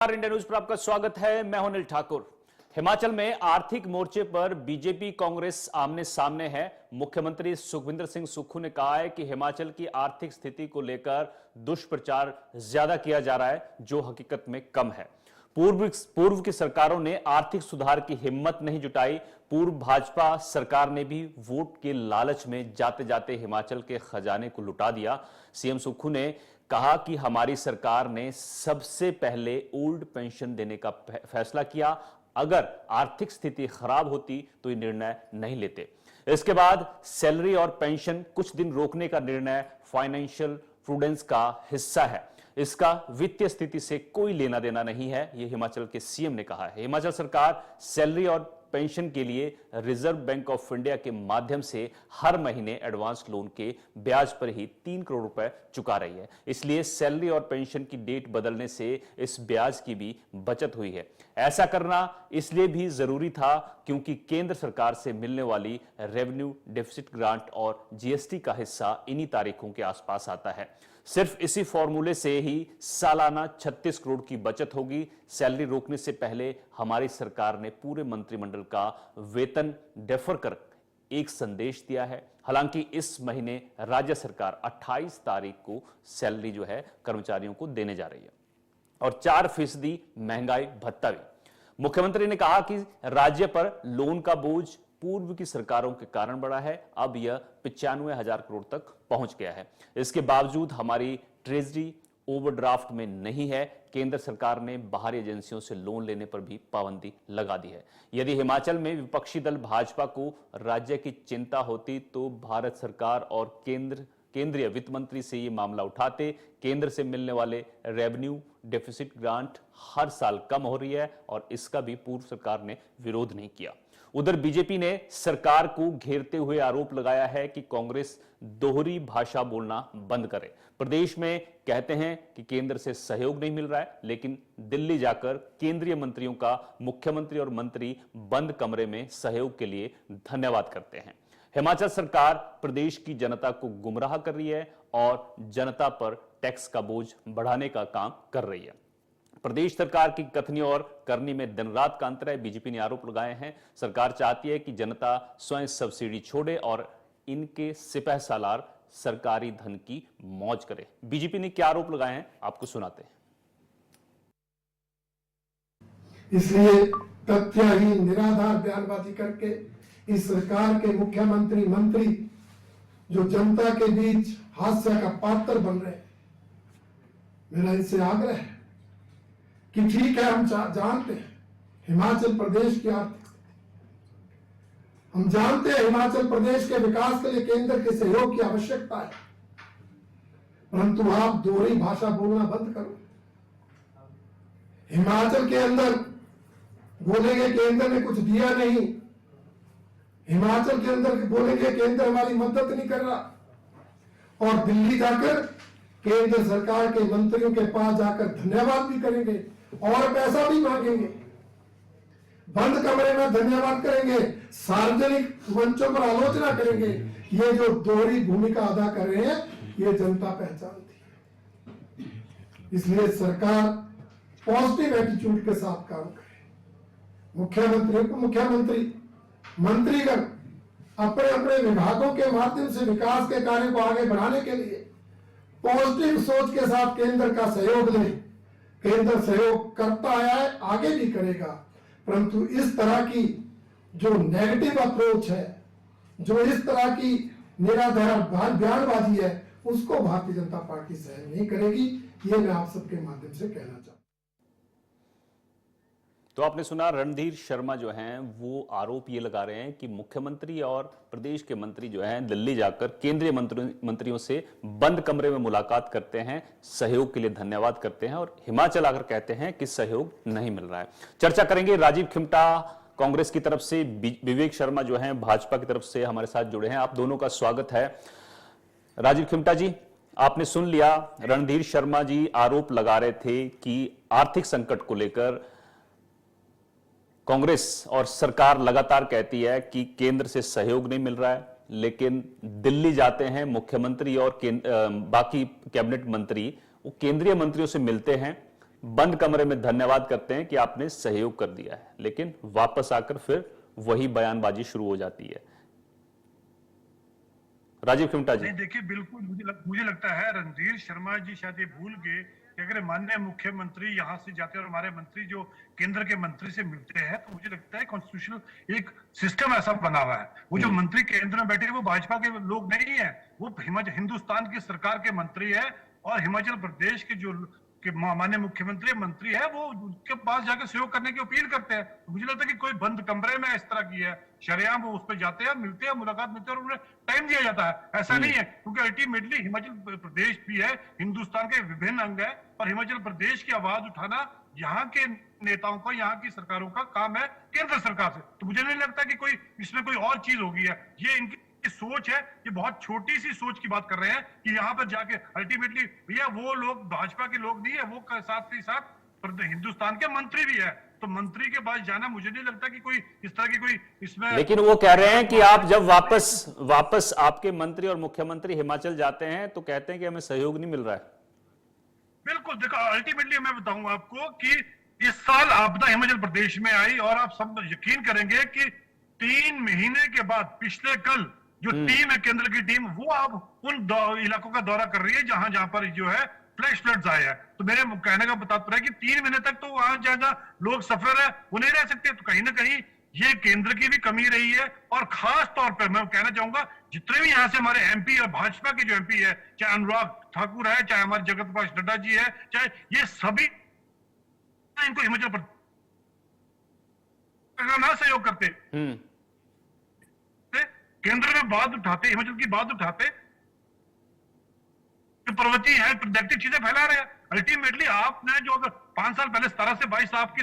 India news पर आपका स्वागत है। मैं हूं अनिल ठाकुर। हिमाचल में आर्थिक मोर्चे पर बीजेपी कांग्रेस आमने सामने है। मुख्यमंत्री सुखविंदर सिंह सुक्खू ने कहा है कि हिमाचल की आर्थिक स्थिति को लेकर दुष्प्रचार ज्यादा किया जा रहा है, जो हकीकत में कम है। पूर्व की सरकारों ने आर्थिक सुधार की हिम्मत नहीं जुटाई। पूर्व भाजपा सरकार ने भी वोट के लालच में जाते जाते हिमाचल के खजाने को लुटा दिया। सीएम सुक्खू ने कहा कि हमारी सरकार ने सबसे पहले ओल्ड पेंशन देने का फैसला किया। अगर आर्थिक स्थिति खराब होती तो ये निर्णय नहीं लेते। इसके बाद सैलरी और पेंशन कुछ दिन रोकने का निर्णय फाइनेंशियल प्रूडेंस का हिस्सा है। इसका वित्तीय स्थिति से कोई लेना देना नहीं है, यह हिमाचल के सीएम ने कहा है। हिमाचल सरकार सैलरी और पेंशन के लिए रिजर्व बैंक ऑफ इंडिया के माध्यम से हर महीने एडवांस लोन के ब्याज पर ही 3 करोड़ रुपए चुका रही है। इसलिए सैलरी और पेंशन की डेट बदलने से इस ब्याज की भी बचत हुई है। ऐसा करना इसलिए भी जरूरी था क्योंकि केंद्र सरकार से मिलने वाली रेवेन्यू डेफिसिट ग्रांट और जीएसटी का हिस्सा इन्हीं तारीखों के आसपास आता है। सिर्फ इसी फॉर्मूले से ही सालाना 36 करोड़ की बचत होगी। सैलरी रोकने से पहले हमारी सरकार ने पूरे मंत्रिमंडल का वेतन डेफर कर एक संदेश दिया है। हालांकि इस महीने राज्य सरकार 28 तारीख को सैलरी जो है कर्मचारियों को देने जा रही है और 4% महंगाई भत्ता भी। मुख्यमंत्री ने कहा कि राज्य पर लोन का बोझ पूर्व की सरकारों के कारण बढ़ा है। अब यह 95,000 करोड़ तक पहुंच गया है। इसके बावजूद हमारी ट्रेजरी ओवरड्राफ्ट में नहीं है। केंद्र सरकार ने बाहरी एजेंसियों से लोन लेने पर भी पाबंदी लगा दी है। यदि हिमाचल में विपक्षी दल भाजपा को राज्य की चिंता होती तो भारत सरकार और केंद्रीय वित्त मंत्री से यह मामला उठाते। केंद्र से मिलने वाले रेवेन्यू डेफिसिट ग्रांट हर साल कम हो रही है और इसका भी पूर्व सरकार ने विरोध नहीं किया। उधर बीजेपी ने सरकार को घेरते हुए आरोप लगाया है कि कांग्रेस दोहरी भाषा बोलना बंद करे। प्रदेश में कहते हैं कि केंद्र से सहयोग नहीं मिल रहा है, लेकिन दिल्ली जाकर केंद्रीय मंत्रियों का मुख्यमंत्री और मंत्री बंद कमरे में सहयोग के लिए धन्यवाद करते हैं। हिमाचल सरकार प्रदेश की जनता को गुमराह कर रही है और जनता पर टैक्स का बोझ बढ़ाने का काम कर रही है। प्रदेश सरकार की कथनी और करनी में दिन रात का अंतर है। बीजेपी ने आरोप लगाए हैं सरकार चाहती है कि जनता स्वयं सब्सिडी छोड़े और इनके सिपह सालार सरकारी धन की मौज करे। बीजेपी ने क्या आरोप लगाए हैं आपको सुनाते हैं। इसलिए तथ्यहीन निराधार बयानबाजी करके इस सरकार के मुख्यमंत्री मंत्री जो जनता के बीच हास्य का पात्र बन रहे हैं, मेरा इनसे आग्रह है कि ठीक है, हम जानते हैं हिमाचल प्रदेश की आर्थिक स्थिति, हम जानते हैं हिमाचल प्रदेश के विकास के लिए केंद्र के सहयोग की आवश्यकता है, परंतु आप दोहरी भाषा बोलना बंद करो। हिमाचल के अंदर बोलेंगे केंद्र ने कुछ दिया नहीं, हिमाचल के अंदर बोलेंगे केंद्र हमारी मदद नहीं कर रहा, और दिल्ली जाकर केंद्र सरकार के मंत्रियों के पास जाकर धन्यवाद भी करेंगे और पैसा भी मांगेंगे। बंद कमरे में धन्यवाद करेंगे, सार्वजनिक मंचों पर आलोचना करेंगे। ये जो दोहरी भूमिका अदा कर रहे हैं ये जनता पहचानती है। इसलिए सरकार पॉजिटिव एटीट्यूड के साथ काम करे। मुख्यमंत्री को मुख्यमंत्री मंत्रीगण अपने अपने विभागों के माध्यम से विकास के कार्य को आगे बढ़ाने के लिए पॉजिटिव सोच के साथ केंद्र का सहयोग लें। केंद्र सहयोग करता आया है, आगे भी करेगा, परंतु इस तरह की जो नेगेटिव अप्रोच है, जो इस तरह की निराधार बयानबाजी है, उसको भारतीय जनता पार्टी सहन नहीं करेगी। ये मैं आप सबके माध्यम से कहना चाहूँ। तो आपने सुना, रणधीर शर्मा जो हैं वो आरोप ये लगा रहे हैं कि मुख्यमंत्री और प्रदेश के मंत्री जो हैं दिल्ली जाकर केंद्रीय मंत्रियों से बंद कमरे में मुलाकात करते हैं, सहयोग के लिए धन्यवाद करते हैं और हिमाचल आकर कहते हैं कि सहयोग नहीं मिल रहा है। चर्चा करेंगे। राजीव खिमटा कांग्रेस की तरफ से, विवेक शर्मा जो हैं भाजपा की तरफ से हमारे साथ जुड़े हैं। आप दोनों का स्वागत है। राजीव खिमटा जी, आपने सुन लिया, रणधीर शर्मा जी आरोप लगा रहे थे कि आर्थिक संकट को लेकर कांग्रेस और सरकार लगातार कहती है कि केंद्र से सहयोग नहीं मिल रहा है, लेकिन दिल्ली जाते हैं मुख्यमंत्री और बाकी कैबिनेट मंत्री, वो केंद्रीय मंत्रियों से मिलते हैं, बंद कमरे में धन्यवाद करते हैं कि आपने सहयोग कर दिया है, लेकिन वापस आकर फिर वही बयानबाजी शुरू हो जाती है। राजीव खिमटा जी। नहीं, देखिए, बिल्कुल मुझे लगता है रणधीर शर्मा जी शायद ये भूल गए कि अगर माननीय मुख्यमंत्री यहाँ से जाते हैं और हमारे मंत्री जो केंद्र के मंत्री से मिलते हैं, तो मुझे लगता है कॉन्स्टिट्यूशनल एक सिस्टम ऐसा बना हुआ है। वो जो मंत्री केंद्र में बैठे हैं वो भाजपा के लोग नहीं है, वो हिंदुस्तान की सरकार के मंत्री है, और हिमाचल प्रदेश के जो माननीय मुख्यमंत्री मंत्री है वो उनके पास जाकर सहयोग करने की अपील करते हैं। तो मुझे लगता है कि कोई बंद कमरे में इस तरह की है, शरेआम वो उस पर जाते हैं, मिलते हैं, मुलाकात मिलते हैं और उन्हें टाइम दिया जाता है। ऐसा नहीं है, क्योंकि अल्टीमेटली हिमाचल प्रदेश भी है, हिंदुस्तान के विभिन्न अंग है, और हिमाचल प्रदेश की आवाज उठाना यहाँ के नेताओं का, यहाँ की सरकारों का काम है केंद्र सरकार से। तो मुझे नहीं लगता कि कोई इसमें कोई और चीज होगी है। ये इनकी सोच है, ये बहुत छोटी सी सोच की बात कर रहे हैं कि यहाँ पर जाके अल्टीमेटली भैया वो लोग भाजपा के लोग नहीं है, वो साथ ही साथ हिंदुस्तान के मंत्री भी है। तो मंत्री के पास जाना मुझे नहीं लगता कि कोई इस तरह की कोई इसमें, लेकिन वो कह रहे हैं कि आप जब वापस आपके मंत्री और मुख्यमंत्री हिमाचल जाते हैं तो कहते हैं कि हमें सहयोग नहीं मिल रहा है। बिल्कुल, देखो, अल्टीमेटली मैं बताऊंगा आपको कि इस साल आपदा हिमाचल प्रदेश में आई, और आप सब यकीन करेंगे कि 3 महीने के बाद पिछले कल जो टीम है, केंद्र की टीम, वो अब उन इलाकों का दौरा कर रही है जहां जहां पर जो है फ्लैश फ्लड्स आए हैं। तो मेरे कहने का तात्पर्य है कि 3 महीने तक तो वहां जहां लोग सफर है वो नहीं रह सकते। तो कहीं ना कहीं ये केंद्र की भी कमी रही है, और खास तौर पर मैं कहना चाहूंगा जितने भी यहाँ से हमारे एमपी और भाजपा के जो एमपी है, चाहे अनुराग ठाकुर है, चाहे हमारे जगत प्रकाश नड्डा जी है, चाहे ये सभी इनको हिमाचल प्रदेश ना सहयोग करते, केंद्र में बात उठाते, हिमाचल की बात उठाते, प्रवृत्ति है, प्रोडक्टिव चीजें फैला रहे हैं। अल्टीमेटली आपने जो अगर 5 साल पहले 17 से 22 आपकी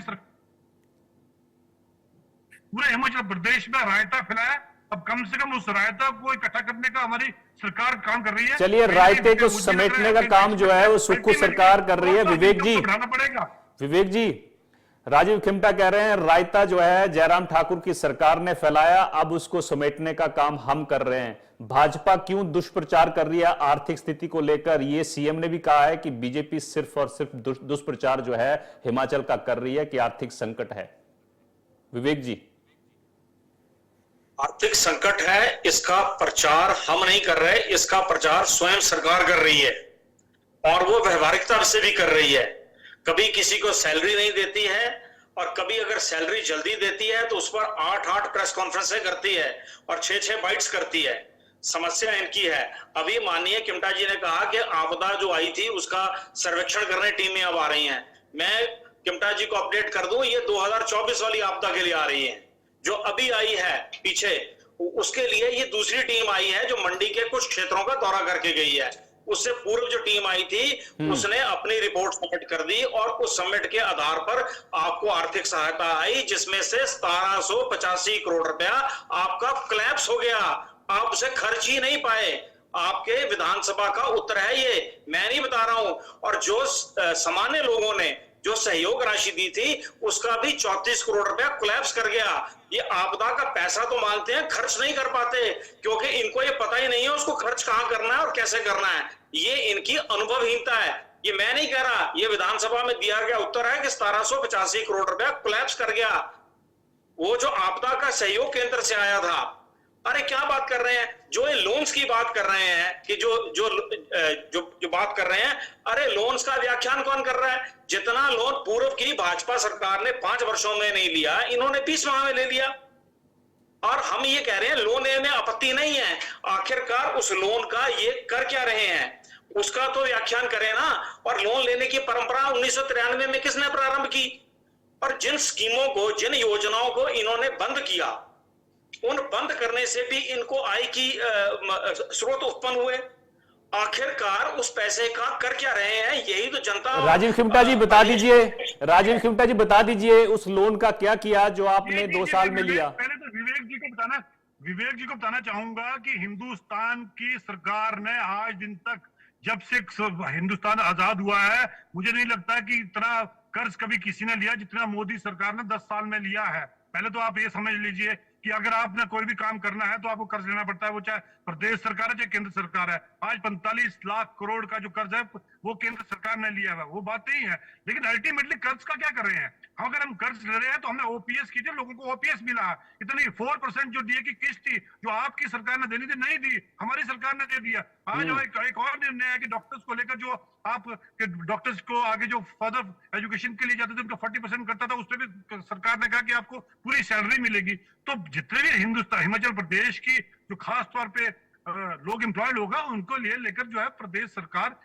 पूरे हिमाचल प्रदेश में रायता फैलाया, अब कम से कम उस रायता को इकट्ठा करने का हमारी सरकार काम कर रही है। चलिए, रायते को समेटने का काम जो है वो सुक्खू सरकार कर रही है। विवेक जी, विवेक जी, राजीव खिमटा कह रहे हैं रायता जो है जयराम ठाकुर की सरकार ने फैलाया, अब उसको समेटने का काम हम कर रहे हैं। भाजपा क्यों दुष्प्रचार कर रही है आर्थिक स्थिति को लेकर? ये सीएम ने भी कहा है कि बीजेपी सिर्फ और सिर्फ दुष्प्रचार जो है हिमाचल का कर रही है कि आर्थिक संकट है। विवेक जी, आर्थिक संकट है, इसका प्रचार हम नहीं कर रहे, इसका प्रचार स्वयं सरकार कर रही है, और वो व्यवहारिकता से भी कर रही है। कभी किसी को सैलरी नहीं देती है, और कभी अगर सैलरी जल्दी देती है तो उस पर 8-8 प्रेस कॉन्फ्रेंसें करती है और 6-6 बाइट्स करती है। समस्या इनकी है। अभी माननीय किमटा जी ने कहा कि आपदा जो आई थी उसका सर्वेक्षण करने टीमें अब आ रही हैं। मैं किमटा जी को अपडेट कर दूं, ये 2024 वाली आपदा के लिए आ रही है। जो अभी आई है पीछे, उसके लिए ये दूसरी टीम आई है जो मंडी के कुछ क्षेत्रों का दौरा करके गई है। उससे पूर्व जो टीम आई थी उसने अपनी रिपोर्ट सबमिट कर दी, और उस सबमिट के आधार पर आपको आर्थिक सहायता आई, जिसमें से 1785 करोड़ रुपया आपका क्लैप्स हो गया। आप उसे खर्च ही नहीं पाए। आपके विधानसभा का उत्तर है ये, मैं नहीं बता रहा हूं। और जो सामान्य लोगों ने जो सहयोग राशि दी थी उसका भी 34 करोड़ रुपया कोलैप्स कर गया। ये आपदा का पैसा तो मांगते हैं, खर्च नहीं कर पाते, क्योंकि इनको ये पता ही नहीं है उसको खर्च कहां करना है और कैसे करना है। ये इनकी अनुभवहीनता है। ये मैं नहीं कह रहा, ये विधानसभा में दिया गया उत्तर है कि 1785 करोड़ रुपया कोलैप्स कर गया। वो जो आपदा का सहयोग केंद्र से आया था। अरे क्या बात कर रहे हैं, जो ये लोन्स की बात कर रहे हैं कि जो बात कर रहे हैं, अरे लोन्स का व्याख्यान कौन कर रहा है? जितना लोन पूर्व की भाजपा सरकार ने 5 वर्षों में नहीं लिया, इन्होंने 20 माह में ले लिया। और हम ये कह रहे हैं लोन लेने में आपत्ति नहीं है, आखिरकार उस लोन का ये कर क्या रहे हैं उसका तो व्याख्यान करें ना। और लोन लेने की परंपरा 1993 में किसने प्रारंभ की? और जिन स्कीमों को, जिन योजनाओं को इन्होंने बंद किया, उन बंद करने से भी इनको आय की स्रोत उत्पन्न हुए। आखिरकार उस पैसे का कर क्या रहे हैं, यही तो जनता। राजीव खिमटा जी बता दीजिए, राजीव खिमटा जी बता दीजिए उस लोन का क्या किया जो आपने 2 साल में लिया। पहले तो विवेक जी को बताना चाहूंगा कि हिंदुस्तान की सरकार ने आज दिन तक, जब से हिंदुस्तान आजाद हुआ है, मुझे नहीं लगता कि इतना कर्ज कभी किसी ने लिया जितना मोदी सरकार ने 10 साल में लिया है। पहले तो आप ये समझ लीजिए कि अगर आपने कोई भी काम करना है तो आपको कर्ज लेना पड़ता है, वो चाहे प्रदेश सरकार है चाहे केंद्र सरकार है। आज 45 लाख करोड़ का जो कर्ज है वो केंद्र सरकार ने लिया है, वो बात नहीं है। लेकिन अल्टीमेटली कर्ज का क्या कर रहे हैं? अगर हम कर्ज ले रहे हैं तो हमने ओपीएस की थी, लोगों को ओपीएस मिला, इतनी 4% जो डीए की किस्त थी जो आपकी सरकार ने देनी थी नहीं दी, हमारी सरकार ने दे दिया। आज एक और निर्णय है कि डॉक्टर्स को लेकर जो आप डॉक्टर्स को आगे जो फर्दर एजुकेशन के लिए जाते थे उनका 40% करता था, उसमें भी सरकार ने कहा कि आपको पूरी सैलरी मिलेगी। तो जितने भी हिमाचल प्रदेश की जो खास तौर पे लोग एम्प्लॉयड होगा उनको लिए लेकर जो है प्रदेश सरकार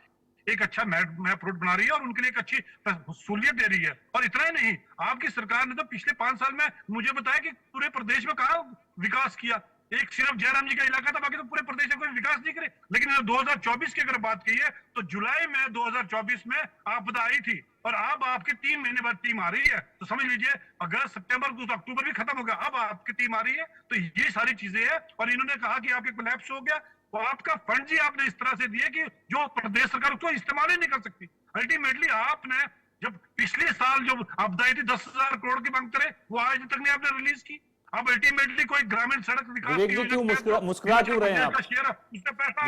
एक अच्छा मैप रोड बना रही है और उनके लिए एक अच्छी सहूलियत दे रही है। और इतना ही नहीं, आपकी सरकार ने तो पिछले 5 साल में मुझे बताया कि पूरे प्रदेश में कहा विकास किया। एक सिर्फ जयराम जी का इलाका था, बाकी तो पूरे प्रदेश में कोई विकास नहीं करे। लेकिन 2024 की अगर बात की है तो जुलाई में 2024 में आपदा आई थी और अब आपकी 3 महीने बाद टीम आ रही है। तो समझ लीजिए अगस्त सितंबर तो अक्टूबर भी खत्म हो गया, अब आपकी टीम आ रही है। तो ये सारी चीजें हैं। और इन्होंने कहा कि आपके कोलैप्स हो गया, तो आपका फंड जी आपने इस तरह से दिए कि जो प्रदेश सरकार उसको इस्तेमाल ही नहीं कर सकती। अल्टीमेटली आपने जब पिछले साल जो आपदा आई थी 10,000 करोड़ की मांग करे, वो आज तक नहीं आपने रिलीज की। अब अल्टीमेटली कोई ग्रामीण सड़क विकास विवेक जी क्यों मुस्कुरा क्यों रहे हैं आप?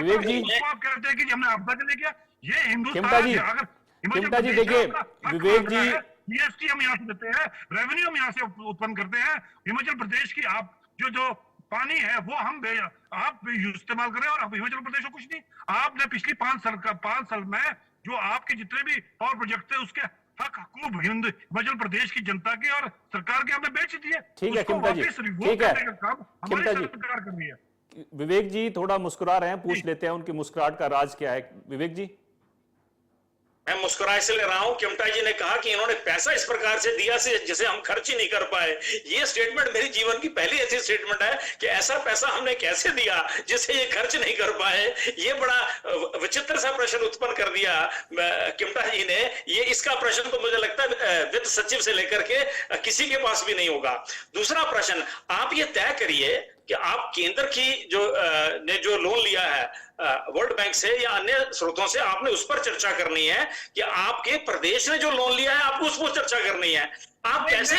विवेक जी, आप कहते हैं कि हमने आपदा के लिए किया। ये चिमटा जी, अगर चिमटा जी देखिए, विवेक जी जीएसटी हम यहाँ से देते हैं, रेवेन्यू हम यहाँ से उत्पन्न करते हैं। हिमाचल प्रदेश की आप जो पानी है वो हम आप इस्तेमाल करें और हिमाचल प्रदेश को कुछ नहीं। आपने पिछली 5 साल में जो आपके जितने भी पावर प्रोजेक्ट थे उसके हक हकूक हिमाचल प्रदेश की जनता के और सरकार के हमने बेच दिए। ठीक है चिमटा जी, ठीक है चिमटा जी। सरकार कर रही है। विवेक जी थोड़ा मुस्कुरा रहे हैं, पूछ लेते हैं उनकी मुस्कुराहट का राज क्या है। विवेक जी। मैं मुस्कुरा इसलिए रहा हूं, चिमटा जी ने कहा कि इन्होंने पैसा इस प्रकार से दिया जिसे हम खर्च ही नहीं कर पाए। ये स्टेटमेंट मेरी जीवन की पहली ऐसी स्टेटमेंट है कि ऐसा पैसा हमने कैसे दिया जिसे ये खर्च नहीं कर पाए। ये बड़ा विचित्र सा प्रश्न उत्पन्न कर दिया चिमटा जी ने। ये इसका प्रश्न तो मुझे लगता है वित्त सचिव से लेकर के किसी के पास भी नहीं होगा। दूसरा प्रश्न, आप ये तय करिए कि आप केंद्र की ने जो लोन लिया है वर्ल्ड बैंक से या अन्य स्रोतों से, आपने उस पर चर्चा करनी है कि आपके प्रदेश ने जो लोन लिया है आपको उस पर चर्चा करनी है। आप कैसे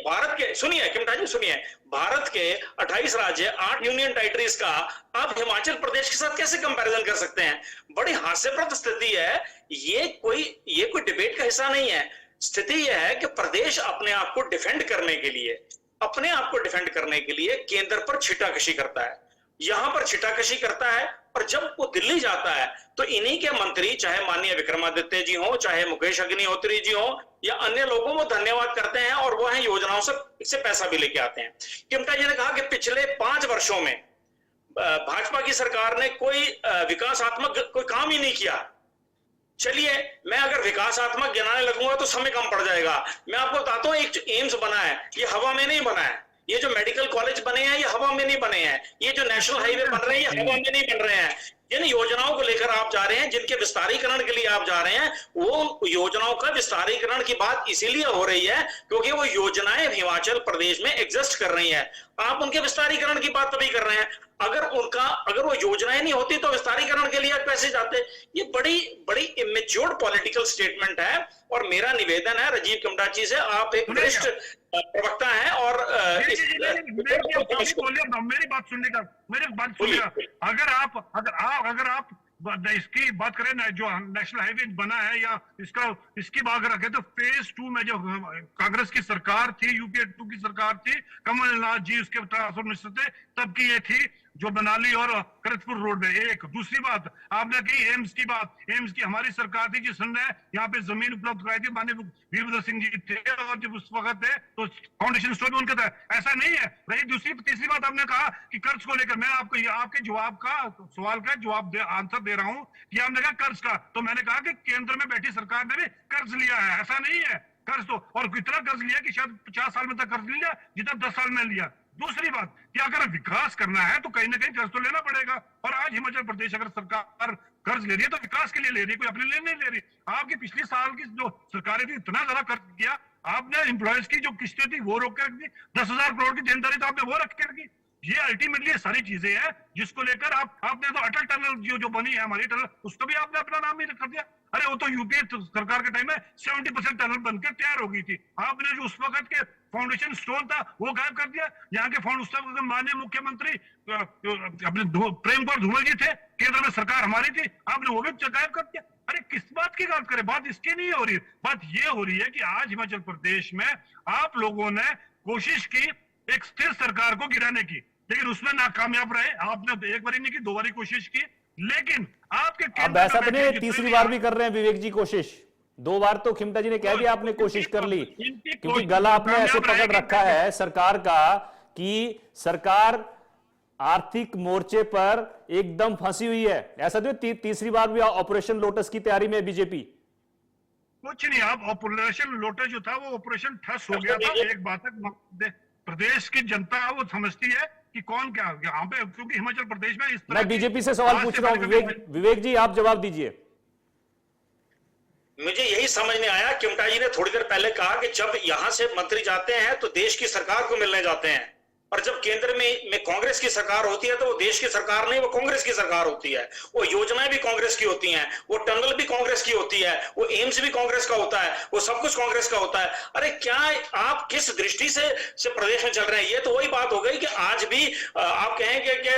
भारत के सुनिए चिमटा जी सुनिए, भारत के 28 राज्य 8 यूनियन टेरिटरीज का आप हिमाचल प्रदेश के साथ कैसे कंपैरिजन कर सकते हैं? बड़ी हास्यप्रद स्थिति है। ये कोई डिबेट का हिस्सा नहीं है। स्थिति यह है कि प्रदेश अपने आप को डिफेंड करने के लिए केंद्र पर छिटाकशी करता है, यहां पर छिटाकशी करता है। और जब वो दिल्ली जाता है तो इन्हीं के मंत्री, चाहे माननीय विक्रमादित्य जी हो, चाहे मुकेश अग्निहोत्री जी हो या अन्य लोगों को धन्यवाद करते हैं और वो है योजनाओं से पैसा भी लेके आते हैं। चिमटा जी ने कहा कि पिछले 5 वर्षों में भाजपा की सरकार ने कोई विकासात्मक कोई काम ही नहीं किया। चलिए, मैं अगर विकासात्मक गिनाने लगूंगा तो समय कम पड़ जाएगा। मैं आपको बताता हूं, एक एम्स बना है, ये हवा में नहीं बना है। ये जो मेडिकल कॉलेज बने हैं ये हवा में नहीं बने हैं। ये जो नेशनल हाईवे बन रहे हैं ये हवा में नहीं बन रहे हैं। जिन योजनाओं को लेकर आप जा रहे हैं, जिनके विस्तारीकरण के लिए आप जा रहे हैं, वो योजनाओं का विस्तारीकरण की बात इसीलिए हो रही है क्योंकि वो योजनाएं हिमाचल प्रदेश में एग्जिस्ट कर रही हैं। आप उनके विस्तारीकरण की बात तभी कर रहे हैं। अगर वो योजनाएं नहीं होती तो विस्तारीकरण के लिए आप कैसे जाते? ये बड़ी इमेच्योर पॉलिटिकल स्टेटमेंट है। और मेरा निवेदन है राजीव चिमटा जी से, आप एक वरिष्ठ प्रवक्ता हैं और मेरी बात सुनिएगा। अगर आप इसकी बात करें ना, जो नेशनल हाईवे बना है या इसकी बात रखें तो फेज 2 में जो कांग्रेस की सरकार थी, यूपीए 2 की सरकार थी, कमलनाथ जी उसके ट्रांसपोर्ट मिनिस्टर थे, तब की ये थी जो मनाली और करतपुर रोड में। एक दूसरी बात आपने की एम्स की बात, एम्स की हमारी सरकार थी जिसने यहाँ पे जमीन उपलब्ध कराई थी, माननीय वीरभद्र सिंह जी थे और जब उस वक्त थे तो फाउंडेशन स्टोर भी उनका था। ऐसा नहीं है। रही तीसरी बात आपने कहा कि कर्ज को लेकर, मैं आपको आपके जवाब का सवाल का आंसर दे रहा हूं कि आपने कहा कर्ज का, तो मैंने कहा कि केंद्र में बैठी सरकार ने भी कर्ज लिया है। ऐसा नहीं है, कर्ज तो और कितना कर्ज लिया कि शायद 50 साल में तक कर्ज लिया जितना 10 साल में लिया। दूसरी बात कि अगर विकास करना है तो कहीं ना कहीं कर्ज तो लेना पड़ेगा। और आज हिमाचल प्रदेश अगर सरकार कर्ज ले रही है तो विकास के लिए ले रही है, कोई अपने लिए नहीं ले रही। आपकी पिछले साल की जो सरकारें थी इतना ज्यादा कर्ज किया, आपने एम्प्लॉयज की जो किस्तें थी वो रोक के रख दी। 10,000 करोड़ की देनदारी तो आपने वो रख के रखी। ये अल्टीमेटली ये सारी चीजें हैं जिसको लेकर आपने तो अटल टनल जो बनी है हमारी टनल, उसको भी आपने अपना नाम ही कर दिया। अरे वो तो यूपीए सरकार के टाइम में 70% टनल बनकर तैयार हो गई थी, आपने जो उस वक्त के फाउंडेशन स्टोन था वो गायब कर दिया। यहाँ के फाउंड उस वक्त माननीय मुख्यमंत्री अपने प्रेम कुमार धूमल जी थे, केंद्र में सरकार हमारी थी, आपने वो भी गायब कर दिया। अरे किस बात की बात करें, बात इसकी नहीं हो रही, बात ये हो रही है कि आज हिमाचल प्रदेश में आप लोगों ने कोशिश की एक स्थिर सरकार को गिराने की, लेकिन उसमें नाकामयाब रहे। आपने एक बार नहीं की, 2 बार कोशिश की, लेकिन आपके अब ऐसा तो नहीं तीसरी बार भी कर रहे हैं विवेक जी कोशिश? 2 बार तो खिमटा जी ने कह दिया आपने कोशिश कर ली, क्योंकि गला आपने ऐसे पकड़ रखा है सरकार का कि सरकार आर्थिक मोर्चे पर एकदम फंसी हुई है। ऐसा तो तीसरी बार भी ऑपरेशन लोटस की तैयारी में बीजेपी? कुछ नहीं, आप ऑपरेशन लोटस जो था वो ऑपरेशन ठस हो गया था। एक बात है, प्रदेश की जनता वो समझती है कि कौन क्या यहाँ पे, क्योंकि हिमाचल प्रदेश में इस तरह मैं बीजेपी से सवाल पूछ रहा हूं, विवेक जी आप जवाब दीजिए। मुझे यही समझ नहीं आया, किमटा जी ने थोड़ी देर पहले कहा कि जब यहां से मंत्री जाते हैं तो देश की सरकार को मिलने जाते हैं, और जब केंद्र में कांग्रेस की सरकार होती है तो वो देश की सरकार नहीं, वो कांग्रेस की सरकार होती है। वो योजनाएं भी कांग्रेस की होती हैं, वो टनल भी कांग्रेस की होती है, वो एम्स भी कांग्रेस का होता है, वो सब कुछ कांग्रेस का होता है। अरे क्या आप किस दृष्टि से प्रदेश में चल रहे हैं? ये तो वही बात हो गई कि आज भी आप कहेंगे कि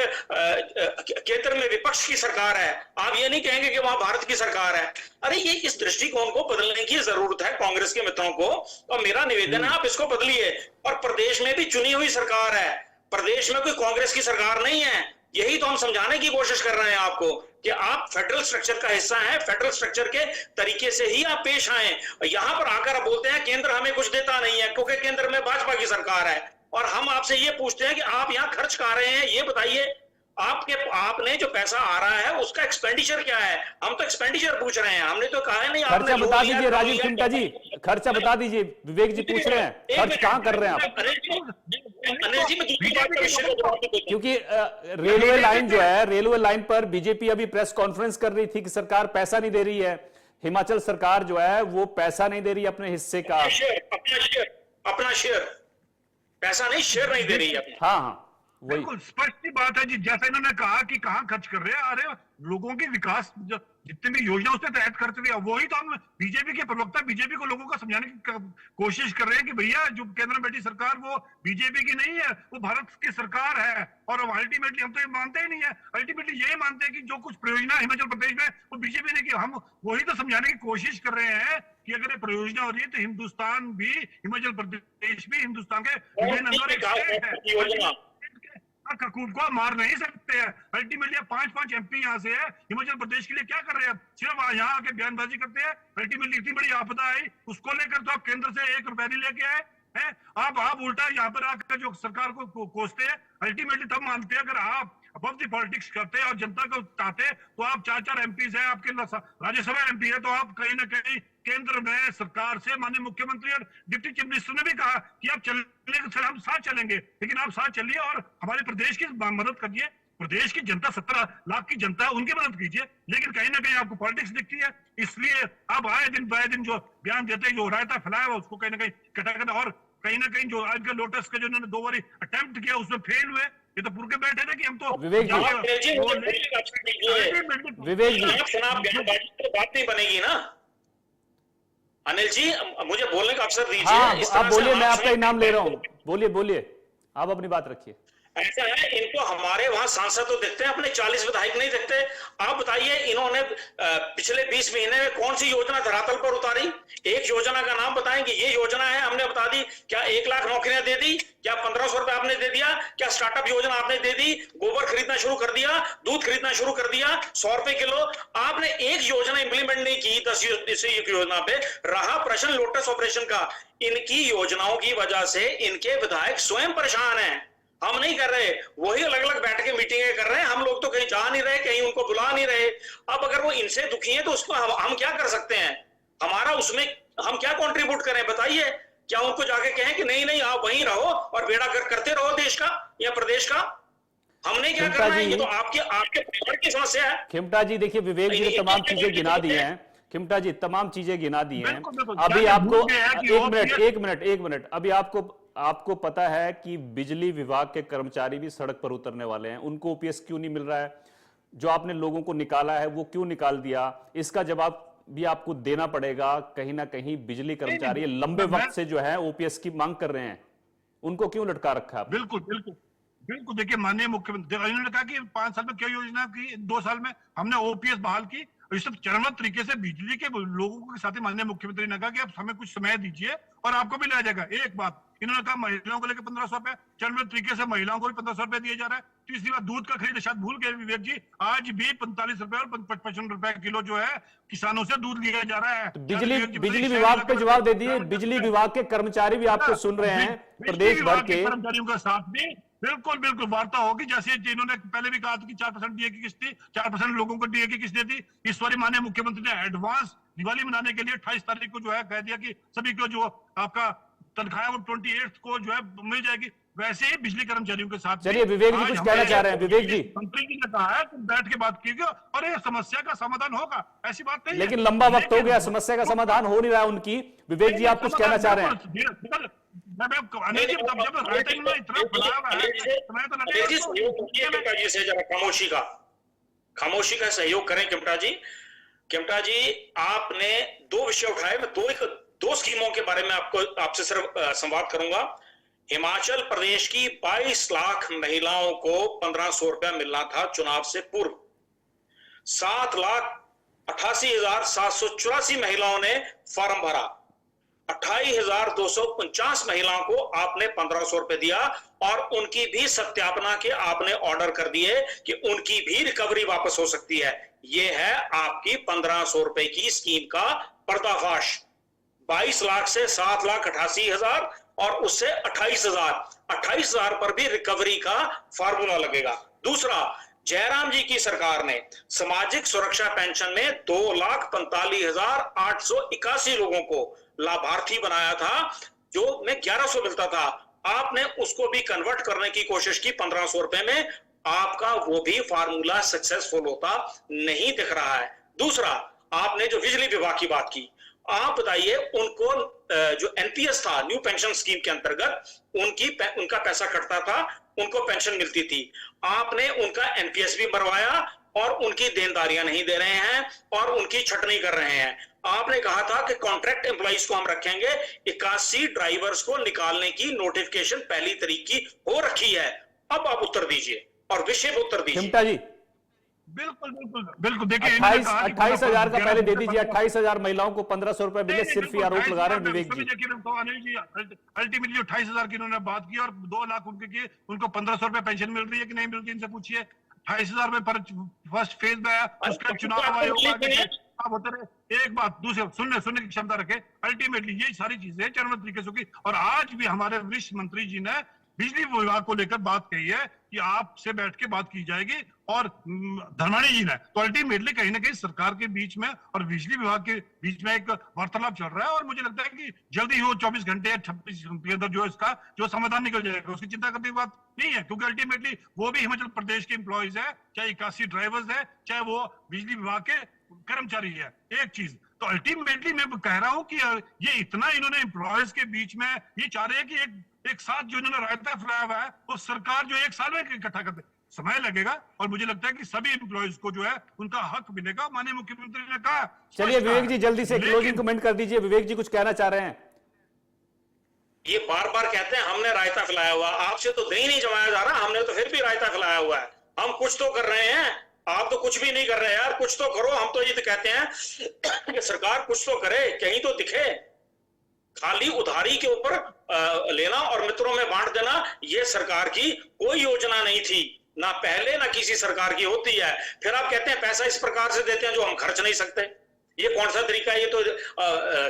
केंद्र में विपक्ष की सरकार है, आप ये नहीं कहेंगे कि वहां भारत की सरकार है। अरे ये इस दृष्टिकोण को बदलने की जरूरत है कांग्रेस के मित्रों को, और मेरा निवेदन है आप इसको बदलिए। और प्रदेश में भी चुनी हुई सरकार है, प्रदेश में कोई कांग्रेस की सरकार नहीं है। यही तो हम समझाने की कोशिश कर रहे हैं आपको कि आप फेडरल स्ट्रक्चर का हिस्सा हैं, फेडरल स्ट्रक्चर के तरीके से ही आप पेश आए। यहां पर आकर आप बोलते हैं केंद्र हमें कुछ देता नहीं है क्योंकि केंद्र में भाजपा की सरकार है, और हम आपसे ये पूछते हैं कि आप यहां खर्च कहां रहे हैं, ये बताइए। आपने जो पैसा आ रहा है उसका एक्सपेंडिचर क्या है? हम तो एक्सपेंडिचर पूछ रहे हैं, हमने तो कहा है नहीं। खर्चा बता दीजिए राजीव खिमटा जी, खर्चा बता दीजिए। विवेक जी पूछ रहे हैं खर्च कहां कर रहे हैं आप? अनिल जी, क्योंकि रेलवे लाइन जो है, रेलवे लाइन पर बीजेपी अभी प्रेस कॉन्फ्रेंस कर रही थी कि सरकार पैसा नहीं दे रही है, हिमाचल सरकार जो है वो पैसा नहीं दे रही अपने हिस्से का, अपना शेयर पैसा नहीं, शेयर नहीं दे रही है। हाँ हाँ वही बिल्कुल स्पष्ट बात है जी, जैसे इन्होंने कहा कि कहां खर्च कर रहे हैं। अरे लोगों की विकास जितनी भी योजना उसके तहत खर्च रही है, वही तो हम बीजेपी के प्रवक्ता बीजेपी को लोगों को समझाने की कोशिश कर रहे हैं कि भैया जो केंद्र में बैठी सरकार वो बीजेपी की नहीं है, वो भारत की सरकार है। और अल्टीमेटली हम तो ये मानते ही नहीं है, अल्टीमेटली यही मानते हैं कि जो कुछ परियोजना हिमाचल प्रदेश में वो बीजेपी ने की। हम वही तो समझाने की कोशिश कर रहे हैं कि अगर ये परियोजना हो रही है तो हिंदुस्तान भी, हिमाचल प्रदेश भी हिंदुस्तान के विभिन्न अंगों कूद को मार नहीं सकते हैं। अल्टीमेटली 5-5 एमपी यहाँ से है, हिमाचल प्रदेश के लिए क्या कर रहे हैं? सिर्फ यहाँ आके बयानबाजी करते हैं। अल्टीमेटली इतनी बड़ी आपदा आई, उसको लेकर तो आप केंद्र से 1 रुपया नहीं लेके आए हैं। आप उल्टा यहाँ पर आकर जो सरकार को कोसते हैं, अल्टीमेटली तब मानते हैं अगर आप अब दी पॉलिटिक्स करते और जनता को चाहते तो आप 4-4 एमपी है, आपके राज्यसभा एमपी है, तो आप कहीं ना कहीं केंद्र में सरकार से माननीय मुख्यमंत्री और डिप्टी चीफ मिनिस्टर ने भी कहा कि आप चलेंगे, हम साथ चलेंगे, लेकिन आप साथ चलिए और हमारे प्रदेश की मदद करिए। प्रदेश की जनता 17 लाख की जनता है, उनकी मदद कीजिए, लेकिन कहीं ना कहीं आपको पॉलिटिक्स दिखती है। इसलिए आप आए दिन बाय दिन जो बयान देते हैं, जो रायता फैलाया हुआ उसको कहीं ना कहीं कटा, और कहीं ना कहीं जो आज का लोटस का जो उन्होंने 2 बार अटेम्प्ट किया उसमें फेल हुए। ये तो पूरे के बैठे थे कि हम तो विवेक जी बात नहीं बनेगी ना। अनिल जी मुझे बोलने का अवसर दीजिए। हाँ, आप बोलिए, मैं आपका इनाम ले रहा हूँ, बोलिए आप अपनी बात रखिए। ऐसा है, इनको हमारे वहां सांसद तो दिखते हैं, अपने 40 विधायक नहीं दिखते। आप बताइए इन्होंने पिछले 20 महीने में कौन सी योजना धरातल पर उतारी? एक योजना का नाम बताएंगे, ये योजना है, हमने बता दी। क्या 1 लाख नौकरियां दे दी? क्या 1500 रुपए आपने दे दिया? क्या स्टार्टअप योजना आपने दे दी? गोबर खरीदना शुरू कर दिया, दूध खरीदना शुरू कर दिया, 100 रुपए किलो? आपने एक योजना इंप्लीमेंट नहीं की 10 योजना पे। रहा प्रश्न लोटस ऑपरेशन का, इनकी योजनाओं की वजह से इनके विधायक स्वयं परेशान है। हम नहीं कर रहे, वही अलग अलग बैठ के मीटिंगें कर रहे हैं। हम लोग तो कहीं जा नहीं रहे, कहीं उनको बुला नहीं रहे। अब अगर वो इनसे दुखी हैं तो उसको हम क्या कर सकते हैं? हमारा उसमें हम क्या कंट्रीब्यूट करें बताइए? क्या उनको जाके कहें कि नहीं आप वहीं रहो और बेड़ा करते रहो देश का या प्रदेश का? हमने क्या करना है? ये तो आपके परिवार की समस्या है। खिमटा जी देखिए, विवेक जी ने तमाम चीजें गिना दी हैं। खिमटा जी तमाम चीजें गिना दी हैं। अभी आपको एक मिनट, अभी आपको आपको पता है कि बिजली विभाग के कर्मचारी भी सड़क पर उतरने वाले हैं, उनको ओपीएस क्यों नहीं मिल रहा है? जो आपने लोगों को निकाला है वो क्यों निकाल दिया? इसका जवाब भी आपको देना पड़ेगा। कहीं ना कहीं बिजली कर्मचारी लंबे वक्त से जो है ओपीएस की मांग कर रहे हैं, उनको क्यों लटका रखा है? बिल्कुल बिल्कुल बिल्कुल। देखिए माननीय मुख्यमंत्री इन्होंने कहा कि 5 साल में क्या योजना की, 2 साल में हमने ओपीएस बहाल की। इस सब चरणबद्ध तरीके से बिजली के लोगों के साथ ही माननीय मुख्यमंत्री ने कहा कि आप हमें कुछ समय दीजिए और आपको भी लाया जाएगा। एक बात इन्होंने कहा महिलाओं को लेकर 1500 रुपए, चरणबद्ध तरीके से महिलाओं को भी 1500 रुपए दिए जा रहा है। तीसरी बात, दूध का खरीद शायद भूल गए विवेक जी, आज भी 45 रुपए और 55 रुपए किलो जो है किसानों से दूध लिया जा रहा है। तो बिजली विभाग पे जवाब दे दिए। बिजली विभाग के कर्मचारी भी आपको सुन रहे हैं, प्रदेश भर के कर्मचारियों का साथ भी बिल्कुल बिल्कुल वार्ता होगी। जैसे इन्होंने पहले भी कहा था कि 4% डीए की किस्त थी, 4% लोगों को डीए की किस्त दी। इस बार माननीय मुख्यमंत्री ने एडवांस दिवाली मनाने के लिए 28 तारीख को जो है कह दिया कि सभी को जो आपका तनख्वाह है वो 28 को जो है मिल जाएगी। वैसे ही बिजली कर्मचारियों के साथ। चलिए विवेक जी कुछ कहना चाह रहे हैं। विवेक जी, मंत्री जी ने कहा है कि बैठ के बात कीजिए और ये समस्या का समाधान होगा, ऐसी बात नहीं। लेकिन लंबा वक्त हो गया, समस्या का समाधान हो नहीं रहा है उनकी। विवेक जी आप कुछ कहना चाह रहे हैं? खामोशी का सहयोग करें किमटा जी। किमटा जी, आपने 2 विषय उठाए। मैं दो स्कीमों के बारे में आपसे सिर्फ संवाद करूंगा। हिमाचल प्रदेश की 22 लाख महिलाओं को 1500 रुपया मिलना था चुनाव से पूर्व। 7,88,784 महिलाओं ने फॉर्म भरा। 28,249 महिलाओं को आपने 1500 रुपए दिया और उनकी भी सत्यापना के आपने ऑर्डर कर दिए कि उनकी भी रिकवरी वापस हो सकती है। यह है आपकी 1500 रुपए की स्कीम का पर्दाफाश। 22 लाख से 7,88,000 और उससे 28,000 पर भी रिकवरी का फार्मूला लगेगा। दूसरा, जयराम जी की सरकार ने सामाजिक सुरक्षा पेंशन में 2,45,881 लोगों को लाभार्थी बनाया था, जो में 1100 मिलता था। आपने उसको भी कन्वर्ट करने की कोशिश की 1500 रुपए में। आपका वो भी फार्मूला सक्सेसफुल होता नहीं दिख रहा है। दूसरा, आपने जो बिजली विभाग की बात की, आप बताइए उनको जो एनपीएस था, न्यू पेंशन स्कीम के अंतर्गत उनका पैसा कटता था, उनको पेंशन मिलती थी। आपने उनका एनपीएस भी मरवाया और उनकी देनदारियां नहीं दे रहे हैं और उनकी छटनी कर रहे हैं। आपने कहा था कि कॉन्ट्रैक्ट एम्प्लॉइज को हम रखेंगे। 81 ड्राइवर्स को निकालने की नोटिफिकेशन पहली तारीख की हो रखी है। अब आप उत्तर दीजिए और विषय पर उत्तर दीजिए। चिमटा जी, बिल्कुल बिल्कुल बिल्कुल। देखिए 28,000 का पहले दे दीजिए। 28,000 महिलाओं को 1500 रुपए मिले, सिर्फ ये आरोप लगा रहे हैं विवेक जी। अल्टीमेटली 28,000 की उन्होंने बात की और 2 लाख उनके किए, उनको 1500 रुपए पेंशन मिल रही है कि नहीं मिल रही, इनसे पूछिए। 28,000 में फर्स्ट फेज में आया, उसका चुनाव आयोग होते रहे। एक बात, दूसरे सुनने की क्षमता रखे। अल्टीमेटली ये सारी चीजें चरणबद्ध तरीके से की और आज भी हमारे वरिष्ठ मंत्री जी ने बिजली विभाग को लेकर बात कही है कि आपसे बैठ के बात की जाएगी और धर्माणी जी ने तो अल्टीमेटली कहीं ना कहीं सरकार के बीच में और बिजली विभाग के बीच में एक वार्तालाप चल रहा है और मुझे लगता है कि जल्दी ही वो 24 घंटे या 26 घंटे के अंदर जो इसका जो समाधान निकल जाएगा, उसकी चिंता करने की बात नहीं है, क्योंकि अल्टीमेटली वो भी हिमाचल प्रदेश के एम्प्लॉयज है, चाहे 81 ड्राइवर्स है, चाहे वो बिजली विभाग के कर्मचारी है। एक चीज तो अल्टीमेटली मैं कह रहा हूं कि ये इतना इन्होंने एम्प्लॉयज के बीच में ये चाह रहे हैं कि एक साथ जो इन्होंने रायता फैलाया हुआ है वो सरकार जो 1 साल में इकट्ठा करते, समय लगेगा और मुझे लगता है कि सभी एम्प्लॉयज को जो है उनका हक मिलेगा। माननीय मुख्यमंत्री ने कहा। चलिए विवेक जी जल्दी से क्लोजिंग कमेंट कर दीजिए। विवेक जी कुछ कहना चाह रहे हैं? ये बार बार कहते हैं हमने रायता फैलाया हुआ, आपसे तो दही नहीं जमाया जा रहा, हमने तो फिर भी रायता फैलाया हुआ है। हम कुछ तो कर रहे हैं, आप तो कुछ भी नहीं कर रहे यार, कुछ तो करो। हम तो ये तो कहते हैं कि सरकार कुछ तो करे, कहीं तो दिखे। खाली उधारी के ऊपर लेना और मित्रों में बांट देना, ये सरकार की कोई योजना नहीं थी, ना पहले ना किसी सरकार की होती है। फिर आप कहते हैं पैसा इस प्रकार से देते हैं जो हम खर्च नहीं सकते। ये कौन सा तरीका है? ये तो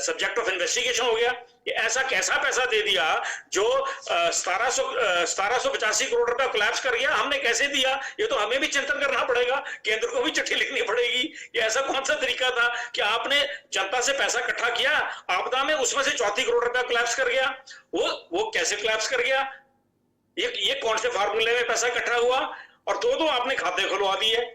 सब्जेक्ट ऑफ इन्वेस्टिगेशन हो गया। ये ऐसा कैसा पैसा दे दिया जो 1785 करोड़ रुपया कोलैप्स कर गया? हमने कैसे दिया? ये तो हमें भी चिंतन करना पड़ेगा, केंद्र को भी चिट्ठी लिखनी पड़ेगी। ये ऐसा कौन सा तरीका था कि आपने जनता से पैसा इकट्ठा किया, आपदा में उसमें से 34 करोड़ रुपया कोलैप्स कर गया? वो कैसे कोलैप्स कर गया? ये कौन से फार्मूले में पैसा इकट्ठा हुआ? और दो आपने खाते खुलवा दिए।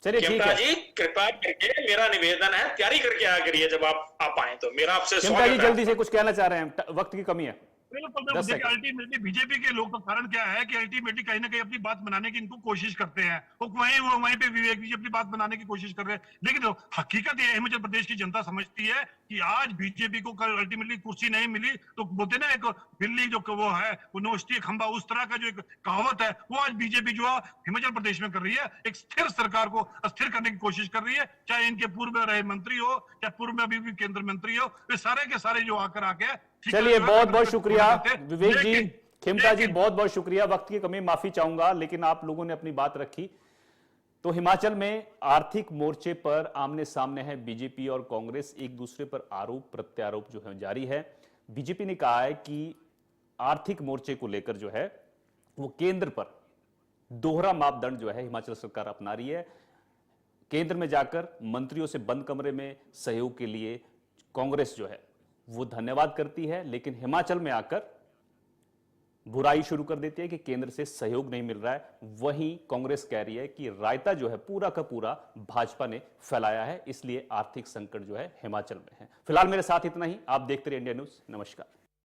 चलिए ठीक है जी, कृपया करके मेरा निवेदन है, तैयारी करके आया करिए जब आप आए तो। मेरा आपसे चिमटा जी जल्दी से कुछ कहना चाह रहे हैं, वक्त की कमी है। बिल्कुल 10 देखिए, सेकंड। अल्टीमेटली बीजेपी के लोग का कारण क्या है कि अल्टीमेटली कहीं ना कहीं अपनी बात बनाने की इनको कोशिश करते हैं, वो वहीं पे विवेक जी अपनी बात बनाने की कोशिश कर रहे हैं। लेकिन हकीकत ये है, हिमाचल प्रदेश की जनता समझती है कि आज बीजेपी को कल अल्टीमेटली कुर्सी नहीं मिली तो बोलते ना, एक बिल्ली जो वो है वो नोचती है खंबा, उस तरह का जो एक कहावत है वो आज बीजेपी जो है हिमाचल प्रदेश में कर रही है। एक स्थिर सरकार को अस्थिर करने की कोशिश कर रही है, चाहे इनके पूर्व में रहे मंत्री हो, चाहे पूर्व में अभी भी केंद्र मंत्री हो, वे सारे के सारे जो आकर आके चलिए, बहुत बहुत शुक्रिया विवेक जी, लेकिन- खेमका जी, लेकिन- बहुत बहुत शुक्रिया। वक्त की कमी माफी चाहूंगा, लेकिन आप लोगों ने अपनी बात रखी। तो हिमाचल में आर्थिक मोर्चे पर आमने सामने है बीजेपी और कांग्रेस, एक दूसरे पर आरोप प्रत्यारोप जो है जारी है। बीजेपी ने कहा है कि आर्थिक मोर्चे को लेकर जो है वो केंद्र पर दोहरा मापदंड जो है हिमाचल सरकार अपना रही है। केंद्र में जाकर मंत्रियों से बंद कमरे में सहयोग के लिए कांग्रेस जो है वो धन्यवाद करती है, लेकिन हिमाचल में आकर बुराई शुरू कर देती है कि केंद्र से सहयोग नहीं मिल रहा है। वहीं कांग्रेस कह रही है कि रायता जो है पूरा का पूरा भाजपा ने फैलाया है, इसलिए आर्थिक संकट जो है हिमाचल में है। फिलहाल मेरे साथ इतना ही। आप देखते रहिए इंडिया न्यूज। नमस्कार।